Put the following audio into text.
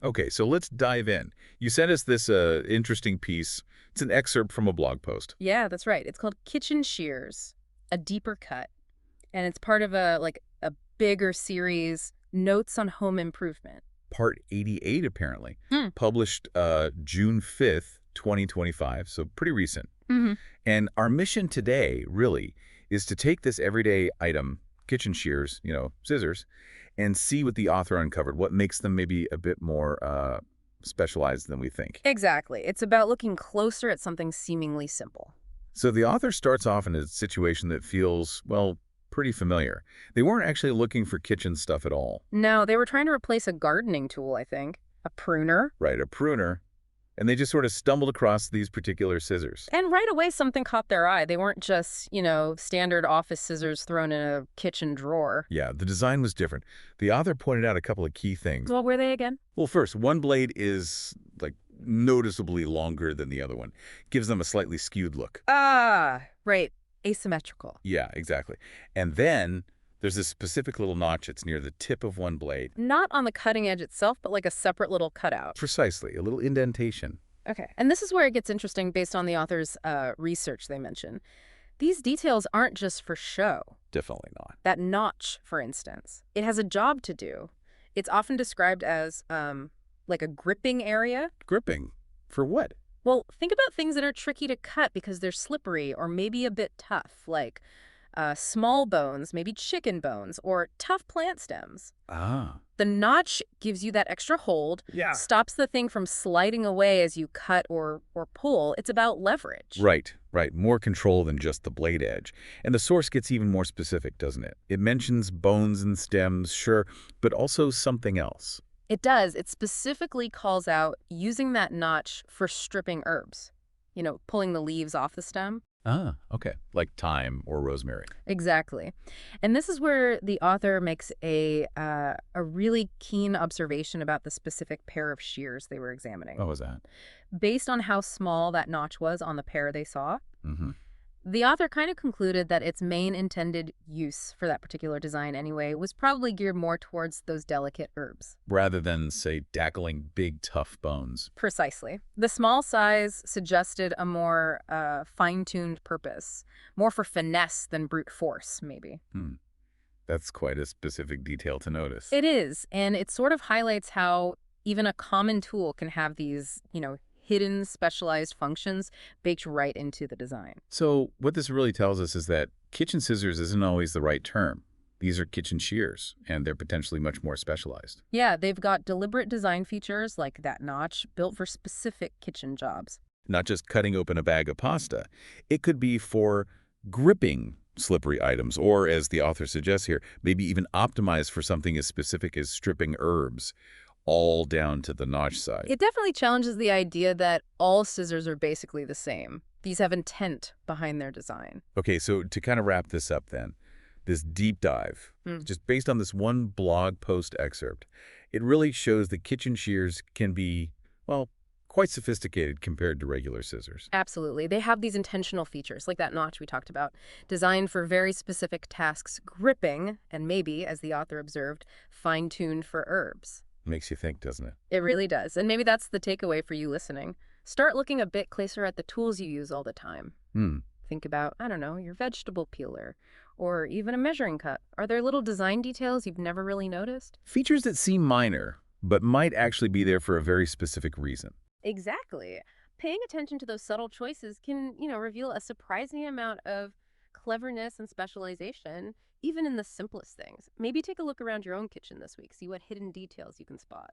Okay, so let's dive in. You sent us this interesting piece. It's an excerpt from a blog post. Yeah, that's right. It's called Kitchen Shears, a deeper cut. And it's part of a bigger series, Notes on Home Improvement. Part 88, apparently, Hmm. published June 5th, 2025, so pretty recent. Mm-hmm. And our mission today, really, is to take this everyday item, kitchen shears, scissors, and see what the author uncovered, what makes them maybe a bit more specialized than we think. Exactly. It's about looking closer at something seemingly simple. So the author starts off in a situation that feels, well, pretty familiar. They weren't actually looking for kitchen stuff at all. No, they were trying to replace a gardening tool, I think. A pruner. Right, a pruner. And they just sort of stumbled across these particular scissors. And right away, something caught their eye. They weren't just, standard office scissors thrown in a kitchen drawer. Yeah, the design was different. The author pointed out a couple of key things. What were they again? Well, first, one blade is, like, noticeably longer than the other one. Gives them a slightly skewed look. Ah, right. Asymmetrical. Yeah, exactly. And then there's this specific little notch that's near the tip of one blade. Not on the cutting edge itself, but like a separate little cutout. Precisely, a little indentation. Okay. And this is where it gets interesting based on the author's research they mention. These details aren't just for show. Definitely not. That notch, for instance, it has a job to do. It's often described as like a gripping area. Gripping. For what? Well, think about things that are tricky to cut because they're slippery or maybe a bit tough, like small bones, maybe chicken bones, or tough plant stems. Ah. The notch gives you that extra hold, Yeah. stops the thing from sliding away as you cut or pull. It's about leverage. Right, right. More control than just the blade edge. And the source gets even more specific, doesn't it? It mentions bones and stems, sure, but also something else. It does. It specifically calls out using that notch for stripping herbs, pulling the leaves off the stem. Ah, okay. Like thyme or rosemary. Exactly. And this is where the author makes a really keen observation about the specific pair of shears they were examining. What was that? Based on how small that notch was on the pair they saw, Mm-hmm. the author kind of concluded that its main intended use for that particular design anyway was probably geared more towards those delicate herbs. Rather than, say, tackling big, tough bones. Precisely. The small size suggested a more fine-tuned purpose, more for finesse than brute force, maybe. Hmm. That's quite a specific detail to notice. It is, and it sort of highlights how even a common tool can have these, hidden specialized functions baked right into the design. So what this really tells us is that kitchen scissors isn't always the right term. These are kitchen shears, and they're potentially much more specialized. Yeah, they've got deliberate design features like that notch built for specific kitchen jobs. Not just cutting open a bag of pasta. It could be for gripping slippery items, or, as the author suggests here, maybe even optimized for something as specific as stripping herbs, all down to the notch side. It definitely challenges the idea that all scissors are basically the same. These have intent behind their design. Okay, so to kind of wrap this up then, this deep dive, Hmm. just based on this one blog post excerpt, it really shows that kitchen shears can be, well, quite sophisticated compared to regular scissors. Absolutely. They have these intentional features, like that notch we talked about, designed for very specific tasks, gripping, and maybe, as the author observed, fine-tuned for herbs. Makes you think, doesn't it? It really does. And maybe that's the takeaway for you listening. Start looking a bit closer at the tools you use all the time. Hmm. Think about, I don't know, your vegetable peeler or even a measuring cup. Are there little design details you've never really noticed? Features that seem minor, but might actually be there for a very specific reason. Exactly. Paying attention to those subtle choices can, reveal a surprising amount of cleverness and specialization, even in the simplest things. Maybe take a look around your own kitchen this week, see what hidden details you can spot.